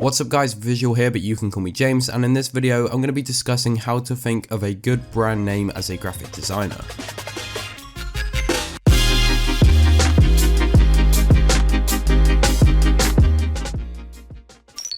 What's up guys, Visual here, but you can call me James, and in this video I'm going to be discussing how to think of a good brand name as a graphic designer.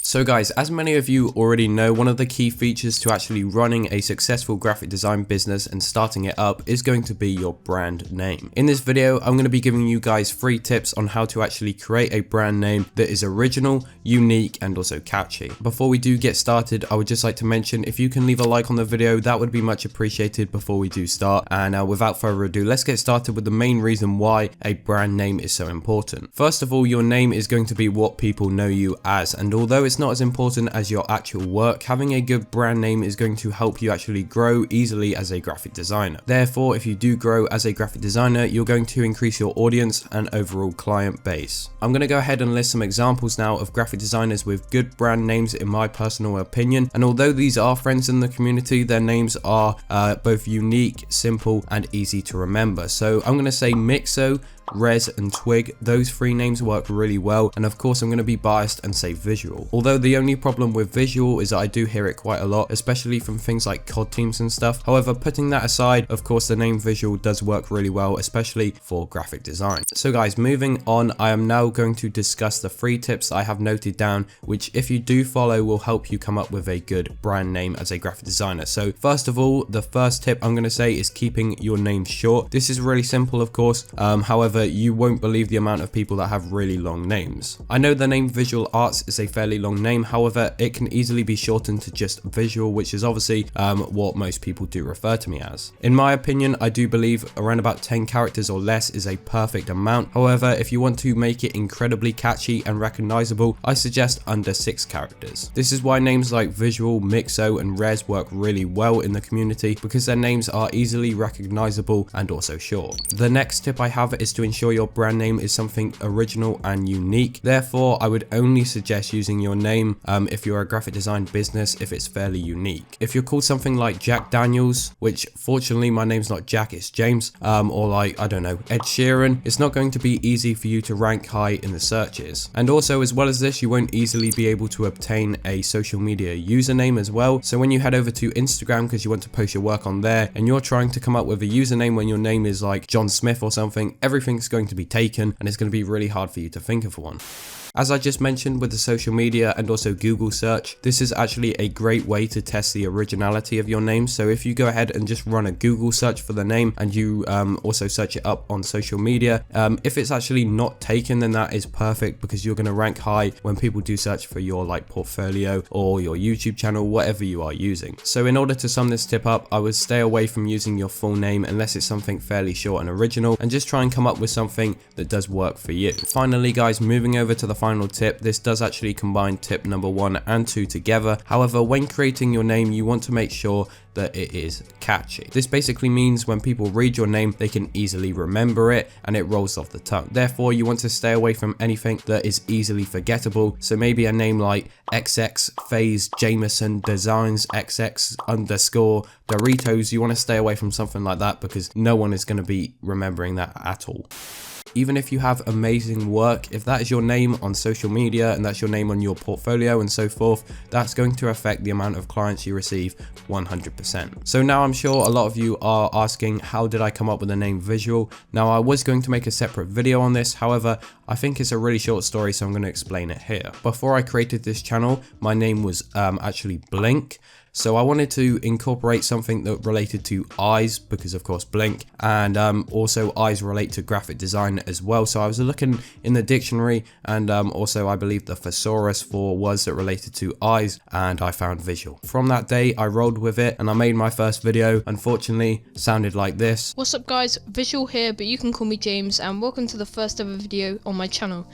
So guys, as many of you already know, one of the key features to actually running a successful graphic design business and starting it up is going to be your brand name. In this video, I'm going to be giving you guys 3 tips on how to actually create a brand name that is original, unique, and also catchy. Before we do get started, I would just like to mention, if you can leave a like on the video, that would be much appreciated before we do start. And without further ado, let's get started with the main reason why a brand name is so important. First of all, your name is going to be what people know you as, and although it's not as important as your actual work, having a good brand name is going to help you actually grow easily as a graphic designer. Therefore, if you do grow as a graphic designer, you're going to increase your audience and overall client base. I'm going to go ahead and list some examples now of graphic designers with good brand names in my personal opinion, and although these are friends in the community, their names are both unique, simple, and easy to remember. So I'm going to say Mixo, Res, and Twig. Those 3 names work really well, and of course I'm going to be biased and say Visual. Although the only problem with Visual is that I do hear it quite a lot, especially from things like COD teams and stuff. However, putting that aside, of course the name Visual does work really well, especially for graphic design. So guys, moving on, I am now going to discuss the 3 tips I have noted down, which if you do follow will help you come up with a good brand name as a graphic designer. So first of all, the first tip I'm going to say is keeping your name short. This is really simple, of course. However, you won't believe the amount of people that have really long names. I know the name VisualArts is a fairly long name, however it can easily be shortened to just Visual, which is obviously what most people do refer to me as. In my opinion, I do believe around about 10 characters or less is a perfect amount. However, if you want to make it incredibly catchy and recognizable, I suggest under 6 characters. This is why names like Visual, Mixo, and Res work really well in the community, because their names are easily recognizable and also short. The next tip I have is to ensure your brand name is something original and unique. Therefore, I would only suggest using your name if you're a graphic design business if it's fairly unique. If you're called something like Jack Daniels, which fortunately my name's not Jack, it's James, or like, I don't know, Ed Sheeran, it's not going to be easy for you to rank high in the searches. And also, as well as this, you won't easily be able to obtain a social media username as well. So when you head over to Instagram because you want to post your work on there and you're trying to come up with a username when your name is like John Smith or something, everything's going to be taken and it's going to be really hard for you to think of one. As I just mentioned with the social media and also Google search, this is actually a great way to test the originality of your name. So if you go ahead and just run a Google search for the name and you also search it up on social media, if it's actually not taken, then that is perfect, because you're going to rank high when people do search for your like portfolio or your YouTube channel, whatever you are using. So in order to sum this tip up, I would stay away from using your full name unless it's something fairly short and original, and just try and come up with something that does work for you. Finally guys, moving over to the final tip. This does actually combine tip number 1 and 2 together. However, when creating your name, you want to make sure that it is catchy. This basically means when people read your name, they can easily remember it and it rolls off the tongue. Therefore, you want to stay away from anything that is easily forgettable. So maybe a name like XX Phase Jameson Designs XX _ Doritos. You want to stay away from something like that, because no one is going to be remembering that at all. Even if you have amazing work, if that is your name on social media and that's your name on your portfolio and so forth, that's going to affect the amount of clients you receive 100%. So now I'm sure a lot of you are asking, how did I come up with the name Visual? Now I was going to make a separate video on this, however, I think it's a really short story, so I'm going to explain it here. Before I created this channel, my name was actually Blink. So I wanted to incorporate something that related to eyes, because of course Blink, and also eyes relate to graphic design as well. So I was looking in the dictionary, and also I believe the thesaurus for words that related to eyes, and I found Visual. From that day I rolled with it and I made my first video. Unfortunately, sounded like this. What's up guys, Visual here, but you can call me James, and welcome to the first ever video on my channel.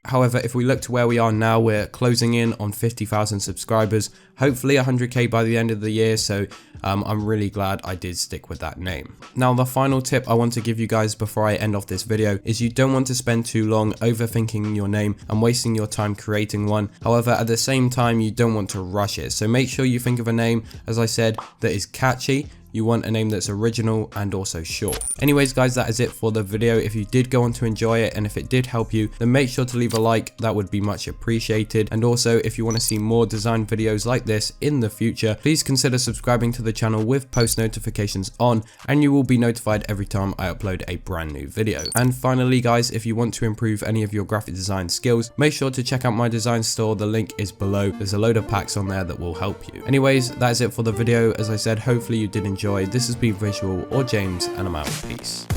However, if we look to where we are now, we're closing in on 50,000 subscribers, hopefully 100k by the end of the year, so I'm really glad I did stick with that name. Now, the final tip I want to give you guys before I end off this video is you don't want to spend too long overthinking your name and wasting your time creating one. However, at the same time, you don't want to rush it, so make sure you think of a name, as I said, that is catchy, you want a name that's original and also short. Anyways guys, that is it for the video. If you did go on to enjoy it and if it did help you, then make sure to leave a like. That would be much appreciated. And also, if you want to see more design videos like this in the future, please consider subscribing to the channel with post notifications on, and you will be notified every time I upload a brand new video. And finally guys, if you want to improve any of your graphic design skills, make sure to check out my design store. The link is below. There's a load of packs on there that will help you. Anyways, that is it for the video. As I said, hopefully you did enjoy. This has been Visual or James, and I'm out. Peace.